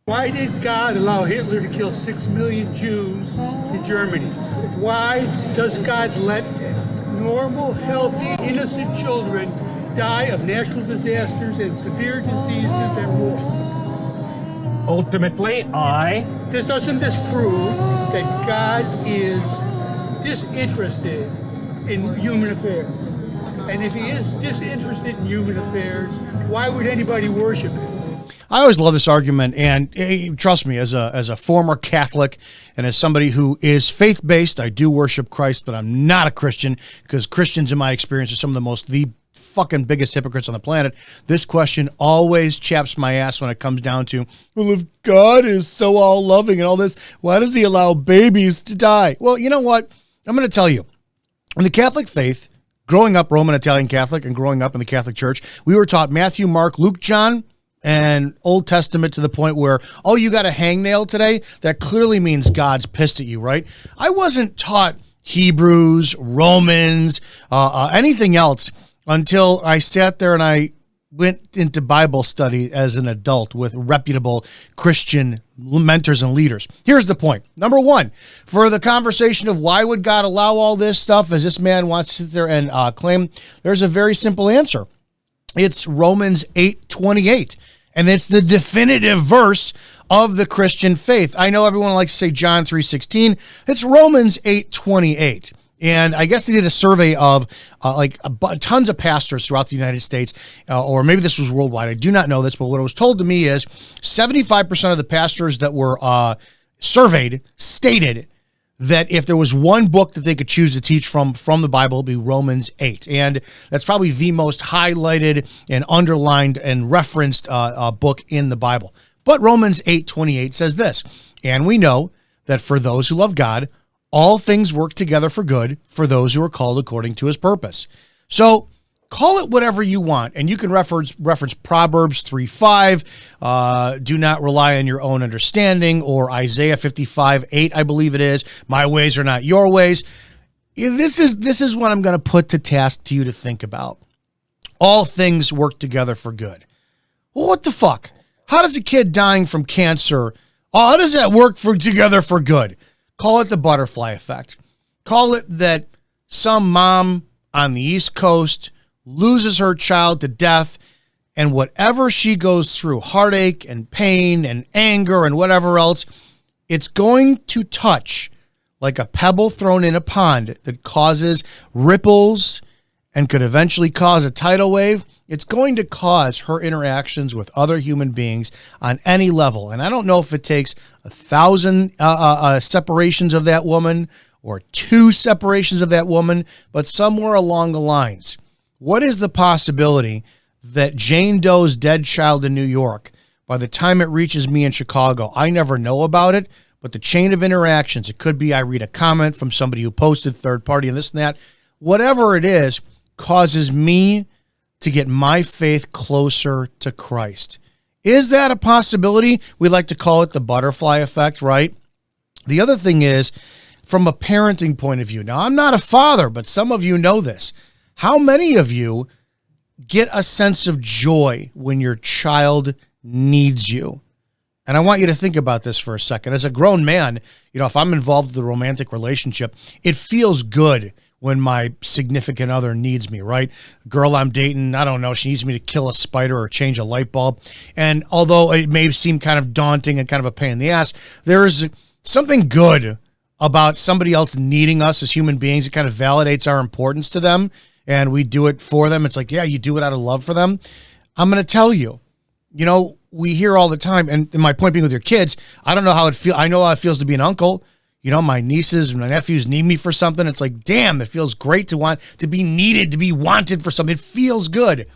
Why did God allow Hitler to kill 6 million Jews in Germany? Why does God let normal, healthy, innocent children die of natural disasters and severe diseases and war? Ultimately, Doesn't this prove that God is disinterested in human affairs? And if he is disinterested in human affairs, why would anybody worship him? I always love this argument, and trust me, as a former Catholic and as somebody who is faith-based, I do worship Christ, but I'm not a Christian, because Christians, in my experience, are some of the fucking biggest hypocrites on the planet. This question always chaps my ass when it comes down to, well, if God is so all-loving and all this, why does he allow babies to die? Well, you know what? I'm going to tell you. In the Catholic faith, growing up Roman Italian Catholic and growing up in the Catholic Church, we were taught Matthew, Mark, Luke, John, and Old Testament to the point where, oh, you got a hangnail today? That clearly means God's pissed at you, right? I wasn't taught Hebrews, Romans, anything else until I sat there and I went into Bible study as an adult with reputable Christian mentors and leaders. Here's the point. Number one, for the conversation of why would God allow all this stuff as this man wants to sit there and claim, there's a very simple answer. It's Romans 8:28. And it's the definitive verse of the Christian faith. I know everyone likes to say John 3:16. It's Romans 8:28. And I guess they did a survey of tons of pastors throughout the United States, or maybe this was worldwide. I do not know this, but what was told to me is 75% of the pastors that were surveyed stated that if there was one book that they could choose to teach from the Bible, it'd be Romans 8. And that's probably the most highlighted and underlined and referenced book in the Bible. But Romans 8:28 says this, and we know that for those who love God, all things work together for good for those who are called according to his purpose. So call it whatever you want, and you can reference Proverbs 3:5, do not rely on your own understanding, or Isaiah 55:8, I believe it is, my ways are not your ways. This is what I'm going to put to task to you to think about. All things work together for good. Well, what the fuck? How does a kid dying from cancer, how does that work together for good? Call it the butterfly effect. Call it that some mom on the East Coast loses her child to death, and whatever she goes through, heartache and pain and anger and whatever else, it's going to touch like a pebble thrown in a pond that causes ripples and could eventually cause a tidal wave. It's going to cause her interactions with other human beings on any level. And I don't know if it takes 1,000 separations of that woman or 2 separations of that woman, but somewhere along the lines, what is the possibility that Jane Doe's dead child in New York, by the time it reaches me in Chicago, I never know about it, but the chain of interactions, it could be I read a comment from somebody who posted third party and this and that, whatever it is, causes me to get my faith closer to Christ. Is that a possibility? We like to call it the butterfly effect, right? The other thing is, from a parenting point of view, now I'm not a father, but some of you know this. How many of you get a sense of joy when your child needs you? And I want you to think about this for a second. As a grown man, if I'm involved in a romantic relationship, it feels good when my significant other needs me, right? A girl I'm dating, I don't know, she needs me to kill a spider or change a light bulb. And although it may seem kind of daunting and kind of a pain in the ass, there is something good about somebody else needing us as human beings. It kind of validates our importance to them, and we do it for them. It's like, yeah, you do it out of love for them. I'm going to tell you, we hear all the time, and my point being with your kids, I don't know how it feels. I know how it feels to be an uncle. My nieces and my nephews need me for something. It's like, damn, it feels great to want to be needed, to be wanted for something. It feels good.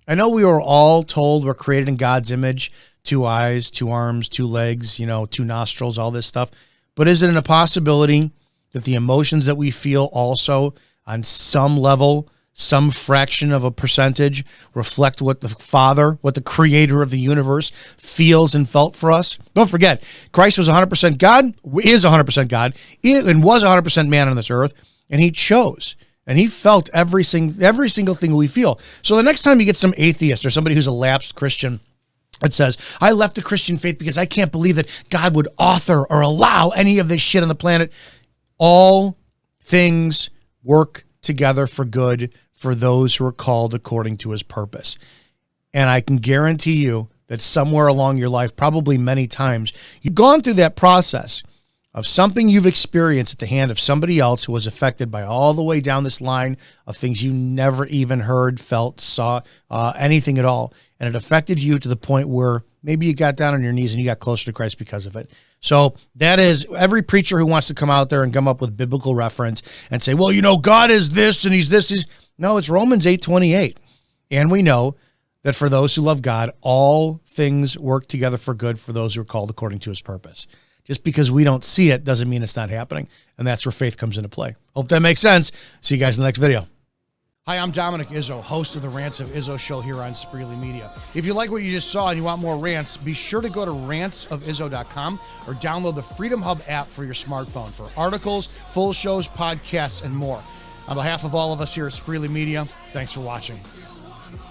I know we were all told we're created in God's image, 2 eyes, 2 arms, 2 legs, 2 nostrils, all this stuff. But is it a possibility that the emotions that we feel also on some level, some fraction of a percentage, reflect what the Father, what the creator of the universe feels and felt for us? Don't forget, Christ was 100% God, is 100% God, and was 100% man on this earth, and he chose, and he felt every single thing we feel. So the next time you get some atheist or somebody who's a lapsed Christian It says, I left the Christian faith because I can't believe that God would author or allow any of this shit on the planet. All things work together for good for those who are called according to his purpose. And I can guarantee you that somewhere along your life, probably many times, you've gone through that process of something you've experienced at the hand of somebody else who was affected by all the way down this line of things you never even heard, felt, saw, anything at all. And it affected you to the point where maybe you got down on your knees and you got closer to Christ because of it. So that is every preacher who wants to come out there and come up with biblical reference and say, well, you know, God is this and he's this. No, it's Romans 8:28. And we know that for those who love God, all things work together for good for those who are called according to his purpose. Just because we don't see it doesn't mean it's not happening. And that's where faith comes into play. Hope that makes sense. See you guys in the next video. Hi, I'm Dominic Izzo, host of the Rants of Izzo show here on Spreely Media. If you like what you just saw and you want more rants, be sure to go to rantsofizzo.com or download the Freedom Hub app for your smartphone for articles, full shows, podcasts, and more. On behalf of all of us here at Spreely Media, thanks for watching.